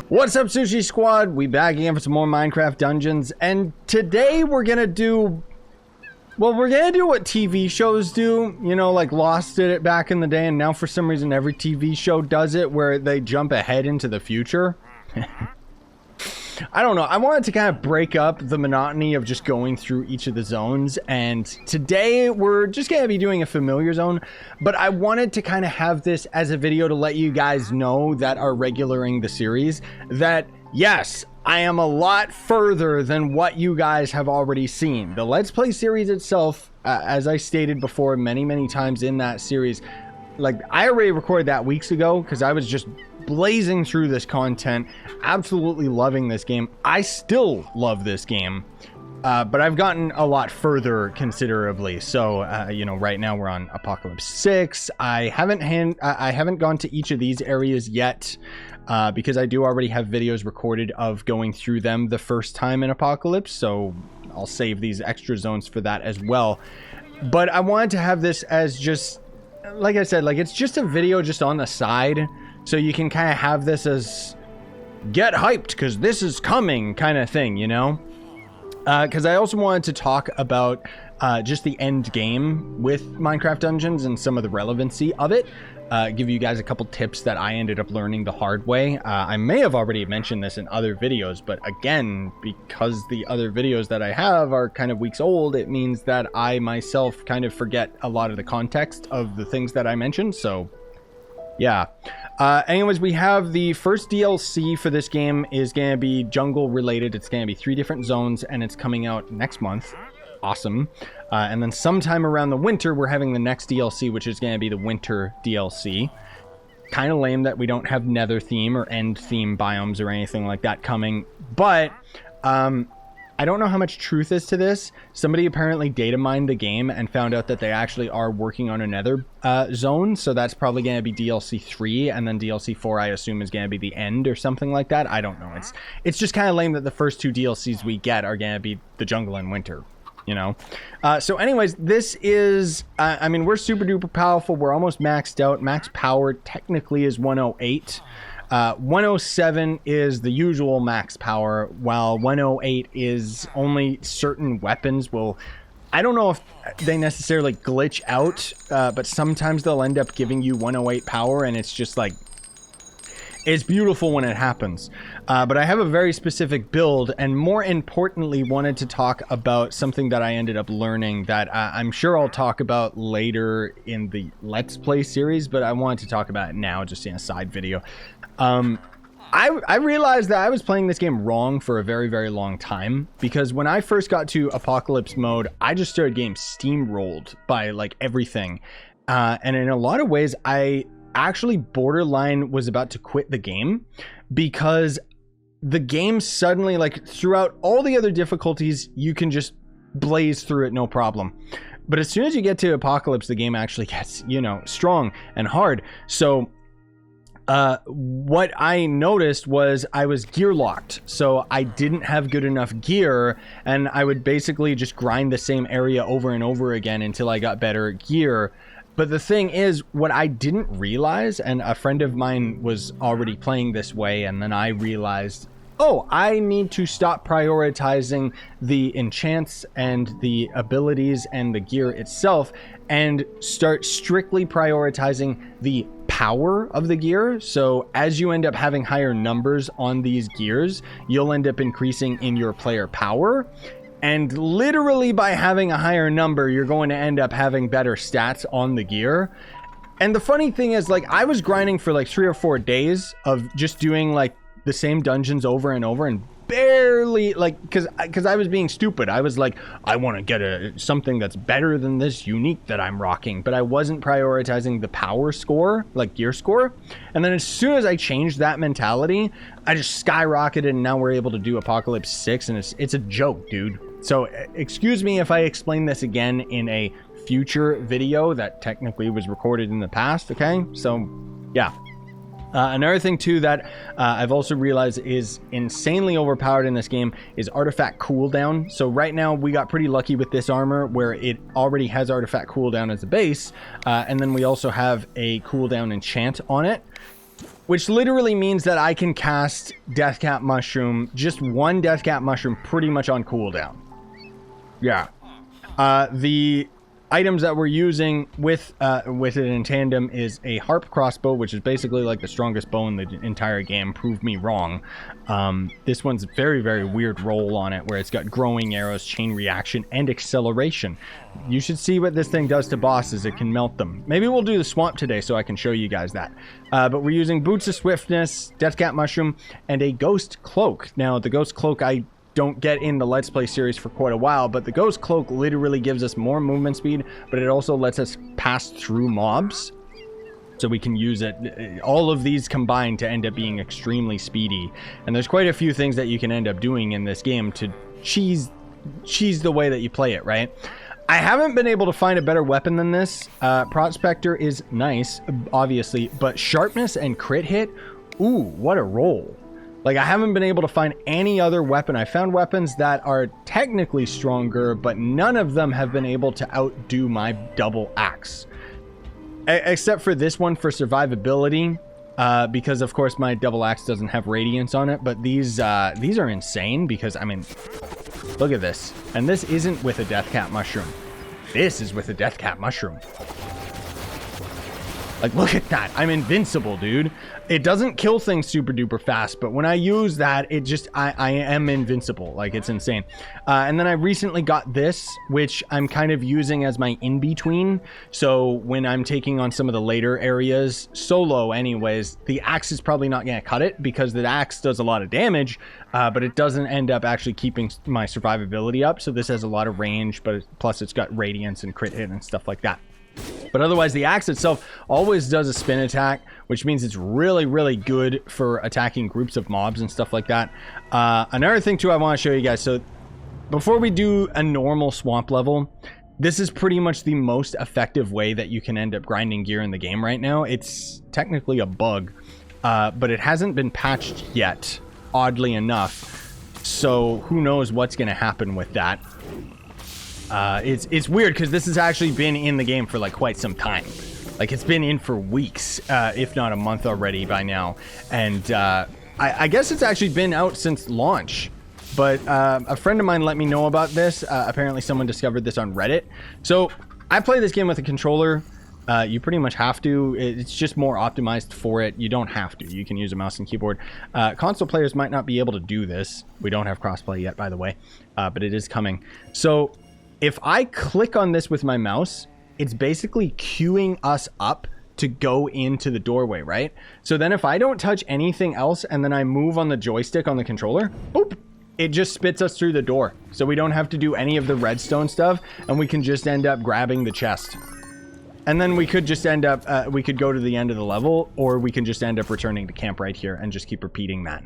What's up, Scyushi Squad? We back again for some more Minecraft Dungeons, and today we're gonna do, well, we're gonna do what TV shows do. You know, like Lost did it back in the day, and now for some reason every TV show does it, where they jump ahead into the future. I don't know. I wanted to kind of break up the monotony of just going through each of the zones, and today we're just going to be doing a familiar zone, but I wanted to kind of have this as a video to let you guys know that are regularing the series that, yes, I am a lot further than what you guys have already seen. The Let's Play series itself, as I stated before many times in that series, like, I already recorded that weeks ago because I was just blazing through this content, absolutely loving this game. I still love this game, but I've gotten a lot further considerably. So, you know, right now we're on Apocalypse 6. I haven't gone to each of these areas yet, because I do already have videos recorded of going through them the first time in Apocalypse, so I'll save these extra zones for that as well. But I wanted to have this as just, like I said, like, it's just a video just on the side, so you can kind of have this as get hyped because this is coming kind of thing, you know? Because I also wanted to talk about just the end game with Minecraft Dungeons and some of the relevancy of it. Give you guys a couple tips that I ended up learning the hard way. I may have already mentioned this in other videos, but again, because the other videos that I have are kind of weeks old, it means that I myself kind of forget a lot of the context of the things that I mentioned, so yeah. Anyways, we have the first DLC for this game is going to be jungle related. It's going to be 3 different zones, and it's coming out next month. Awesome. And then sometime around the winter, we're having the next DLC, which is going to be the winter DLC. Kind of lame that we don't have nether theme or end theme biomes or anything like that coming, but I don't know how much truth is to this. Somebody apparently data mined the game and found out that they actually are working on another zone, so that's probably going to be DLC 3, and then DLC 4 I assume is going to be the end or something like that. I don't know. It's just kind of lame that the first 2 DLCs we get are going to be the jungle and winter, you know? So anyways, this is, I mean, we're super duper powerful. We're almost maxed out. Max power technically is 108. 107 is the usual max power, while 108 is only certain weapons will, I don't know if they necessarily glitch out, but sometimes they'll end up giving you 108 power, and it's just like, it's beautiful when it happens. But I have a very specific build, and more importantly, wanted to talk about something that I ended up learning that I'm sure I'll talk about later in the Let's Play series, but I wanted to talk about it now just in a side video. I realized that I was playing this game wrong for a very long time, because when I first got to Apocalypse mode, I just started getting steamrolled by like everything. And in a lot of ways, I actually borderline was about to quit the game, because the game suddenly, like, throughout all the other difficulties, you can just blaze through it no problem. But as soon as you get to Apocalypse, the game actually gets, you know, strong and hard. So what I noticed was I was gear locked, so I didn't have good enough gear, and I would basically just grind the same area over and over again until I got better gear. But the thing is, what I didn't realize, and a friend of mine was already playing this way, and then I realized, oh, I need to stop prioritizing the enchants and the abilities and the gear itself and start strictly prioritizing the power of the gear. So as you end up having higher numbers on these gears, you'll end up increasing in your player power. And literally by having a higher number, you're going to end up having better stats on the gear. And the funny thing is, like, I was grinding for like 3 or 4 days of just doing like the same dungeons over and over, and barely, like, because I was being stupid. I was like, I want to get something that's better than this unique that I'm rocking, but I wasn't prioritizing the power score, like gear score. And then as soon as I changed that mentality, I just skyrocketed, and now we're able to do Apocalypse 6, and it's a joke, dude. So excuse me if I explain this again in a future video that technically was recorded in the past, okay? So yeah. Another thing too that I've also realized is insanely overpowered in this game is artifact cooldown. So right now we got pretty lucky with this armor where it already has artifact cooldown as a base, and then we also have a cooldown enchant on it. which literally means that I can cast Deathcap Mushroom, just one Deathcap Mushroom, pretty much on cooldown. Yeah. The items that we're using with it in tandem is a Harp Crossbow, which is basically like the strongest bow in the entire game. Prove me wrong. This one's a very, very weird roll on it, where it's got growing arrows, chain reaction, and acceleration. You should see what this thing does to bosses. It can melt them. Maybe we'll do the swamp today so I can show you guys that. But we're using Boots of Swiftness, Deathcap Mushroom, and a Ghost Cloak. Now, the Ghost Cloak I don't get in the Let's Play series for quite a while, but the Ghost Cloak literally gives us more movement speed, but it also lets us pass through mobs, so we can use it. All of these combined to end up being extremely speedy, and there's quite a few things that you can end up doing in this game to cheese the way that you play it, right? I haven't been able to find a better weapon than this. Prospector is nice, obviously, but sharpness and crit hit, ooh, what a roll. Like, I haven't been able to find any other weapon. I found weapons that are technically stronger, but none of them have been able to outdo my double axe. Except for this one for survivability, because of course my double axe doesn't have radiance on it, but these are insane because, I mean, look at this. And this isn't with a Deathcap Mushroom. This is with a Deathcap Mushroom. Like, look at that. I'm invincible, dude. It doesn't kill things super duper fast, but when I use that, it just, I am invincible. Like, it's insane. And then I recently got this, which I'm kind of using as my in-between. So when I'm taking on some of the later areas, solo anyways, the axe is probably not going to cut it because the axe does a lot of damage, but it doesn't end up actually keeping my survivability up. So this has a lot of range, but plus it's got radiance and crit hit and stuff like that. But otherwise, the axe itself always does a spin attack, which means it's really, really good for attacking groups of mobs and stuff like that. Another thing, too, I want to show you guys. So before we do a normal swamp level, this is pretty much the most effective way that you can end up grinding gear in the game right now. It's technically a bug, but it hasn't been patched yet, oddly enough. So who knows what's going to happen with that. It's weird because this has actually been in the game for like quite some time. Like, it's been in for weeks, if not a month already by now. And I guess it's actually been out since launch. But a friend of mine let me know about this. Apparently someone discovered this on Reddit. So I play this game with a controller. You pretty much have to. It's just more optimized for it. You don't have to. You can use a mouse and keyboard. Console players might not be able to do this. We don't have crossplay yet, by the way. But it is coming. So if I click on this with my mouse, it's basically queuing us up to go into the doorway, right? So then if I don't touch anything else and then I move on the joystick on the controller, boop, it just spits us through the door. So we don't have to do any of the redstone stuff, and we can just end up grabbing the chest. And then we could just end up, we could go to the end of the level, or we can just end up returning to camp right here and just keep repeating that.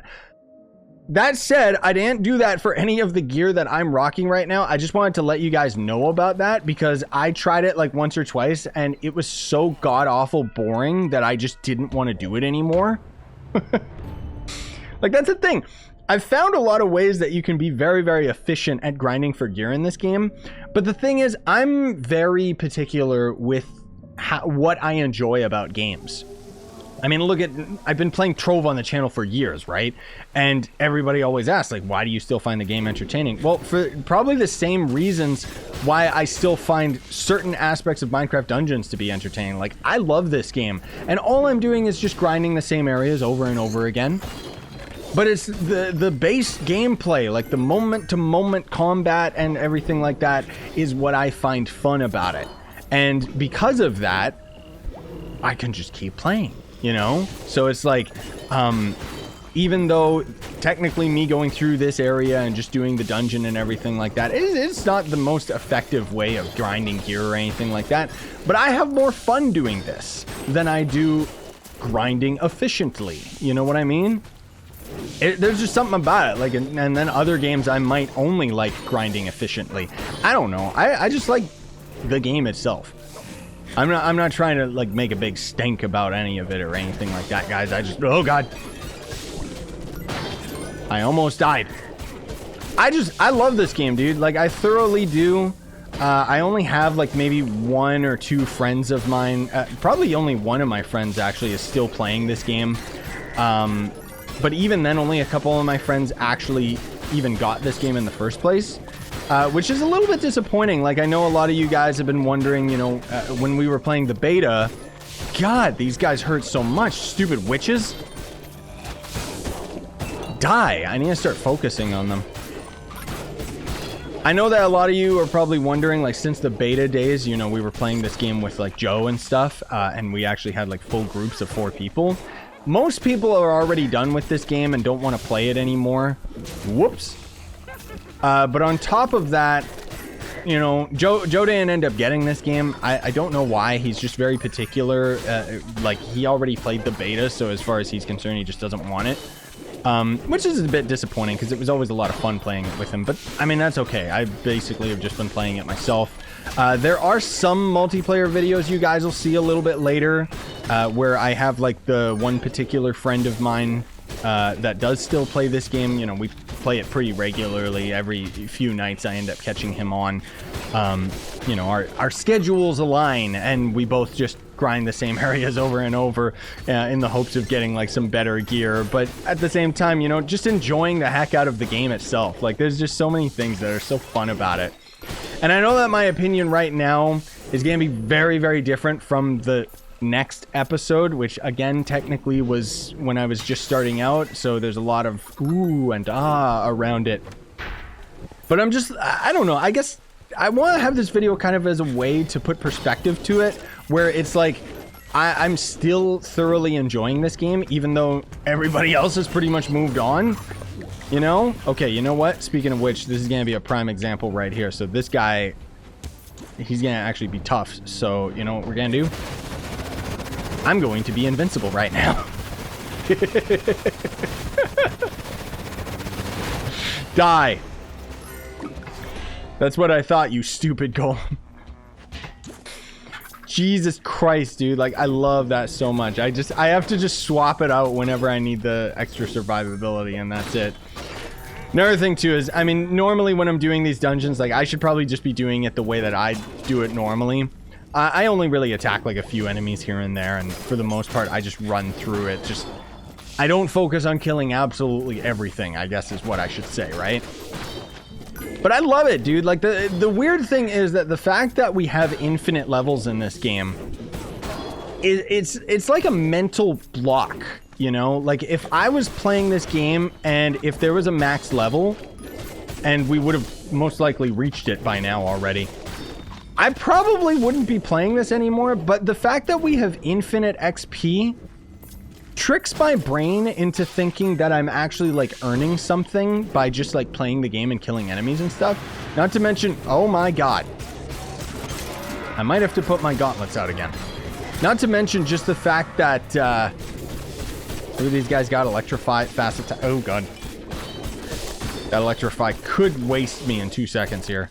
That said, I didn't do that for any of the gear that I'm rocking right now. I just wanted to let you guys know about that because I tried it like once or twice and it was so god-awful boring that I just didn't want to do it anymore. Like, that's the thing. I've found a lot of ways that you can be very, very efficient at grinding for gear in this game. But the thing is, I'm very particular with what I enjoy about games. I mean, look at, I've been playing Trove on the channel for years, right? And everybody always asks, like, why do you still find the game entertaining? Well, for probably the same reasons why I still find certain aspects of Minecraft Dungeons to be entertaining. Like, I love this game, and all I'm doing is just grinding the same areas over and over again. But it's the base gameplay, like the moment-to-moment combat and everything like that is what I find fun about it. And because of that, I can just keep playing. You know, so it's like, even though technically me going through this area and just doing the dungeon and everything like that, it's not the most effective way of grinding gear or anything like that. But I have more fun doing this than I do grinding efficiently. You know what I mean? There's just something about it. Like, and then other games I might only like grinding efficiently. I don't know. I just like the game itself. I'm not trying to like make a big stink about any of it or anything like that, guys. I just, oh god, I almost died. I love this game, dude. Like, I thoroughly do. I only have like maybe one or two friends of mine, probably only one of my friends actually is still playing this game. But even then, only a couple of my friends actually even got this game in the first place, which is a little bit disappointing. Like, I know a lot of you guys have been wondering, you know, when we were playing the beta, God, these guys hurt so much. Stupid witches. Die. I need to start focusing on them. I know that a lot of you are probably wondering, like, since the beta days, you know, we were playing this game with, like, Joe and stuff, and we actually had, like, full groups of 4 people. Most people are already done with this game and don't want to play it anymore. Whoops. But on top of that, you know, Joe didn't end up getting this game. I don't know why. He's just very particular. Like, he already played the beta, so as far as he's concerned, he just doesn't want it. Which is a bit disappointing because it was always a lot of fun playing it with him. But, I mean, that's okay. I basically have just been playing it myself. There are some multiplayer videos you guys will see a little bit later where I have, like, the one particular friend of mine that does still play this game. You know, we play it pretty regularly. Every few nights I end up catching him on. You know, our schedules align and we both just grind the same areas over and over in the hopes of getting, like, some better gear. But at the same time, you know, just enjoying the heck out of the game itself. Like, there's just so many things that are so fun about it. And I know that my opinion right now is going to be very, very different from the next episode, which again technically was when I was just starting out, so there's a lot of ooh and ah around it. But I don't know, I guess I want to have this video kind of as a way to put perspective to it, where it's like I'm still thoroughly enjoying this game even though everybody else has pretty much moved on, you know? Okay, you know what, speaking of which, this is going to be a prime example right here. So this guy, he's going to actually be tough, so you know what we're going to do? I'm going to be invincible right now. Die. That's what I thought, you stupid golem. Jesus Christ, dude. Like, I love that so much. I have to just swap it out whenever I need the extra survivability, and that's it. Another thing, too, is, I mean, normally when I'm doing these dungeons, like, I should probably just be doing it the way that I do it normally. I only really attack, like, a few enemies here and there, and for the most part, I just run through it. Just, I don't focus on killing absolutely everything, I guess is what I should say, right? But I love it, dude. Like, the weird thing is that the fact that we have infinite levels in this game, it's like a mental block, you know? Like, if I was playing this game, and if there was a max level, and we would have most likely reached it by now already, I probably wouldn't be playing this anymore, but the fact that we have infinite XP tricks my brain into thinking that I'm actually, like, earning something by just, like, playing the game and killing enemies and stuff. Not to mention, oh my god. I might have to put my gauntlets out again. Not to mention just the fact that, look at these guys got electrify, fast attack. Oh god. That electrify could waste me in 2 seconds here.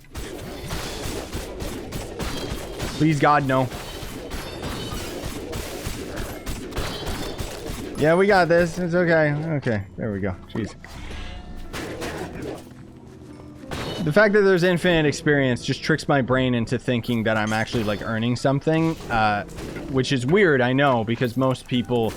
Please, God, no. Yeah, we got this. It's okay. Okay, there we go. Jeez. The fact that there's infinite experience just tricks my brain into thinking that I'm actually, like, earning something, which is weird, I know, because most people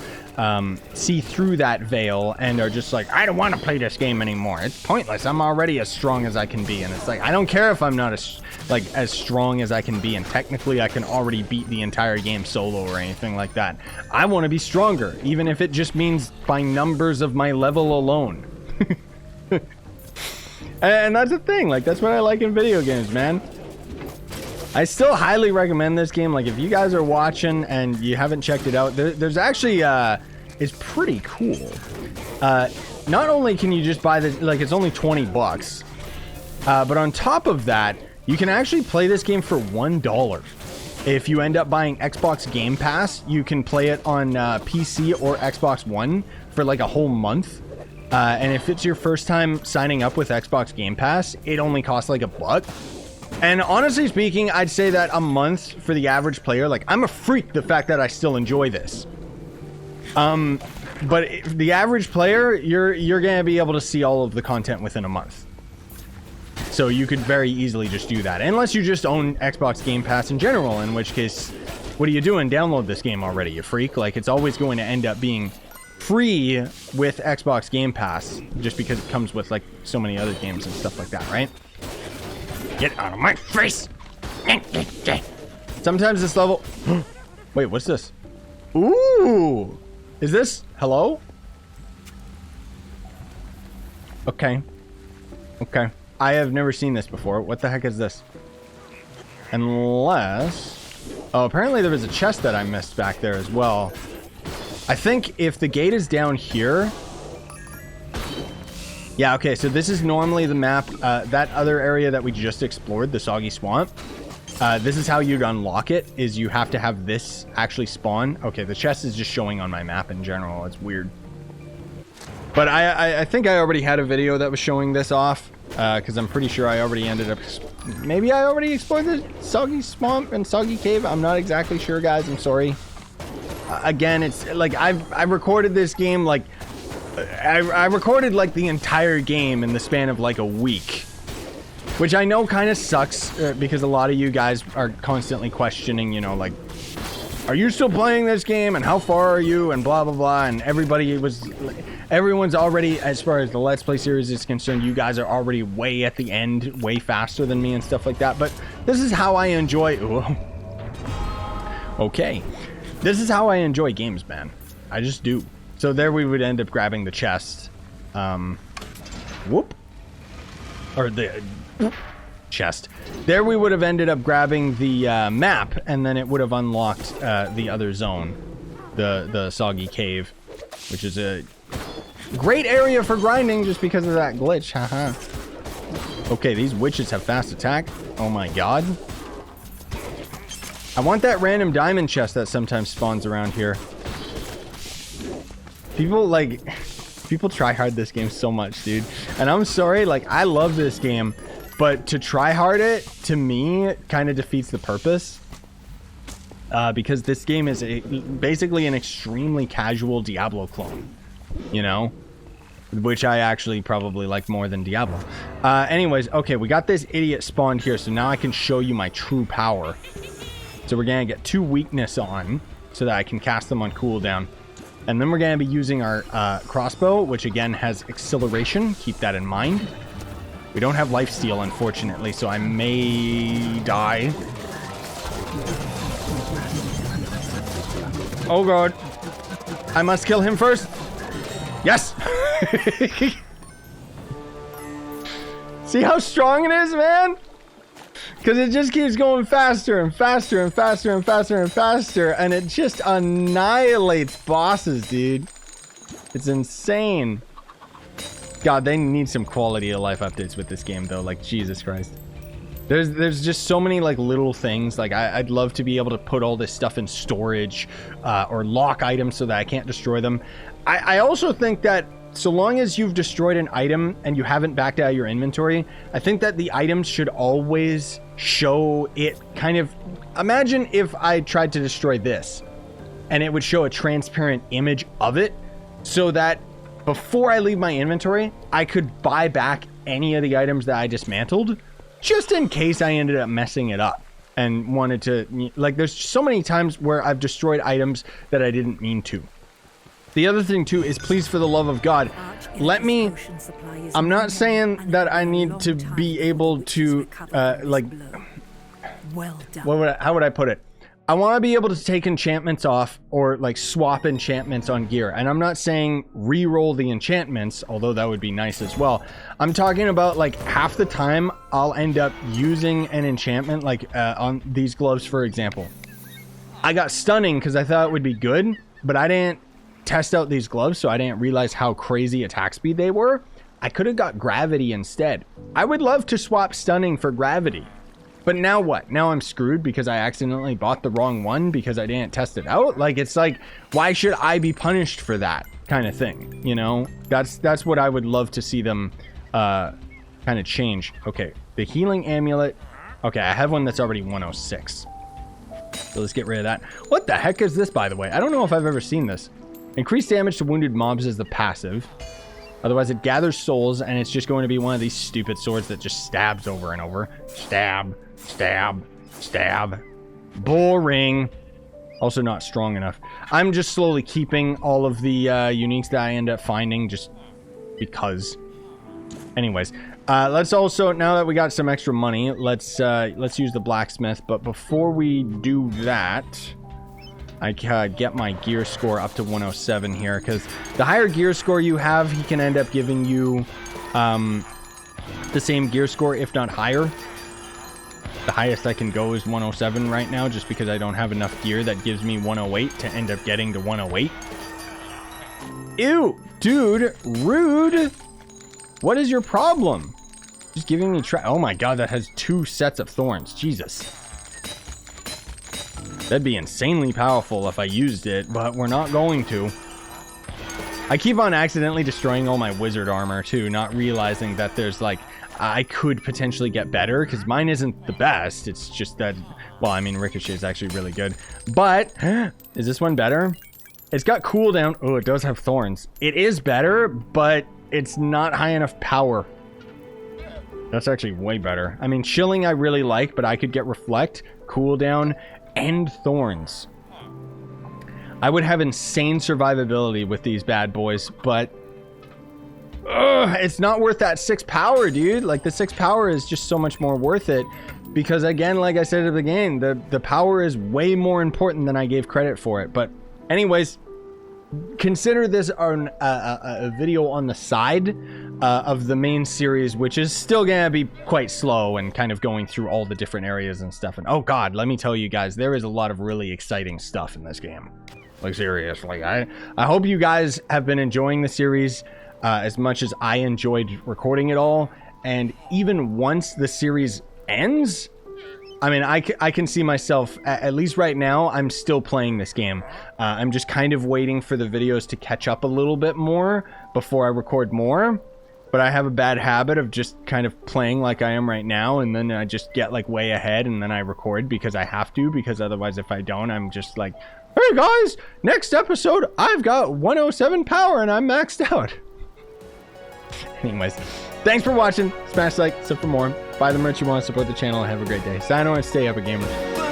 see through that veil and are just like, I don't want to play this game anymore. It's pointless. I'm already as strong as I can be. And it's like, I don't care if I'm not as strong as I can be, and technically I can already beat the entire game solo or anything like that. I want to be stronger, even if it just means by numbers of my level alone. And that's the thing, like, that's what I like in video games, man. I still highly recommend this game. Like, if you guys are watching and you haven't checked it out, there's actually, it's pretty cool. Not only can you just buy this, like, it's only 20 bucks, but on top of that, you can actually play this game for $1. If you end up buying Xbox Game Pass, you can play it on PC or Xbox One for, like, a whole month. And if it's your first time signing up with Xbox Game Pass, it only costs like $1. And honestly speaking, I'd say that a month for the average player, like, I'm a freak the fact that I still enjoy this. But the average player, you're gonna be able to see all of the content within a month. So you could very easily just do that. Unless you just own Xbox Game Pass in general, in which case, what are you doing? Download this game already, you freak. Like, it's always going to end up being free with Xbox Game Pass, just because it comes with like so many other games and stuff like that, right? Get out of my face! Sometimes this level... Wait, what's this? Ooh! Is this... Hello? Okay. Okay. I have never seen this before. What the heck is this? Unless... Oh, apparently there was a chest that I missed back there as well. I think if the gate is down here... Yeah, okay, so this is normally the map. That other area that we just explored, the Soggy Swamp. This is how you'd unlock it, is you have to have this actually spawn. Okay, the chest is just showing on my map in general. It's weird. But I think I already had a video that was showing this off. Because I'm pretty sure I already ended up... Maybe I already explored the Soggy Swamp and Soggy Cave. I'm not exactly sure, guys. I'm sorry. Again, it's like I recorded this game like... I recorded like the entire game in the span of like a week. Which I know kind of sucks because a lot of you guys are constantly questioning, you know, like... Are you still playing this game? And how far are you? And blah, blah, blah. And everyone's already, as far as the Let's Play series is concerned, you guys are already way at the end, way faster than me and stuff like that. But this is how I enjoy... Ooh. Okay. This is how I enjoy games, man. I just do. So there we would end up grabbing the chest. Whoop. Or the... chest. There we would have ended up grabbing the map, and then it would have unlocked the other zone, the Soggy Cave, which is a great area for grinding just because of that glitch. Haha. Okay, these witches have fast attack. Oh my god. I want that random diamond chest that sometimes spawns around here. People try hard this game so much, dude. And I'm sorry, like, I love this game. But to try hard it, to me, kind of defeats the purpose. Because this game is basically an extremely casual Diablo clone. You know? Which I actually probably like more than Diablo. Anyways, okay, we got this idiot spawned here. So now I can show you my true power. So we're going to get 2 weakness on. So that I can cast them on cooldown. And then we're going to be using our crossbow. Which again has acceleration. Keep that in mind. We don't have lifesteal, unfortunately, so I may die. Oh god. I must kill him first. Yes! See how strong it is, man? Because it just keeps going faster and faster and faster and faster and faster, and it just annihilates bosses, dude. It's insane. God, they need some quality of life updates with this game, though. Like, Jesus Christ. There's just so many, like, little things. Like, I'd love to be able to put all this stuff in storage or lock items so that I can't destroy them. I also think that so long as you've destroyed an item and you haven't backed out of your inventory, I think that the items should always show it kind of... Imagine if I tried to destroy this and it would show a transparent image of it so that before I leave my inventory, I could buy back any of the items that I dismantled, just in case I ended up messing it up and wanted to, like, there's so many times where I've destroyed items that I didn't mean to. The other thing too is, please, for the love of God, let me, I'm not saying that I need to be able to, like, how would I put it? I want to be able to take enchantments off or like swap enchantments on gear. And I'm not saying re-roll the enchantments, although that would be nice as well. I'm talking about like half the time I'll end up using an enchantment, like on these gloves, for example. I got stunning because I thought it would be good, but I didn't test out these gloves, so I didn't realize how crazy attack speed they were. I could have got gravity instead. I would love to swap stunning for gravity. But now what? Now I'm screwed because I accidentally bought the wrong one because I didn't test it out? Like, it's like, why should I be punished for that kind of thing? You know? That's what I would love to see them kind of change. Okay, the healing amulet. Okay, I have one that's already 106. So let's get rid of that. What the heck is this, by the way? I don't know if I've ever seen this. Increased damage to wounded mobs is the passive. Otherwise, it gathers souls, and it's just going to be one of these stupid swords that just stabs over and over. Stab. Stab. Stab. Boring. Also not strong enough. I'm just slowly keeping all of the uniques that I end up finding just because. Anyways, let's also, now that we got some extra money, let's use the blacksmith. But before we do that, I get my gear score up to 107 here, because the higher gear score you have, he can end up giving you the same gear score, if not higher. The highest I can go is 107 right now, just because I don't have enough gear that gives me 108 to end up getting to 108. Ew, dude, rude. What is your problem? Just giving me oh my god, that has 2 sets of thorns. Jesus. That'd be insanely powerful if I used it, but we're not going to. I keep on accidentally destroying all my wizard armor too, not realizing that there's like, I could potentially get better, because mine isn't the best. It's just that, well, I mean, Ricochet is actually really good. But, is this one better? It's got cooldown. Oh, it does have thorns. It is better, but it's not high enough power. That's actually way better. I mean, chilling I really like, but I could get reflect, cooldown, and thorns. I would have insane survivability with these bad boys, but it's not worth that 6 power, dude. Like, the 6 power is just so much more worth it, because again, like I said at the beginning, the power is way more important than I gave credit for it. But anyways, consider this a video on the side of the main series, which is still gonna be quite slow and kind of going through all the different areas and stuff. And oh god, let me tell you guys, there is a lot of really exciting stuff in this game. Like, seriously, I hope you guys have been enjoying the series as much as I enjoyed recording it all. And even once the series ends, I mean, I can see myself, at least right now, I'm still playing this game. I'm just kind of waiting for the videos to catch up a little bit more before I record more. But I have a bad habit of just kind of playing like I am right now, and then I just get like way ahead, and then I record because I have to, because otherwise if I don't, I'm just like, hey guys, next episode, I've got 107 power and I'm maxed out. Anyways, thanks for watching. Smash like, sub for more. Buy the merch you want, support the channel, and have a great day. Sign on and stay up, gamers.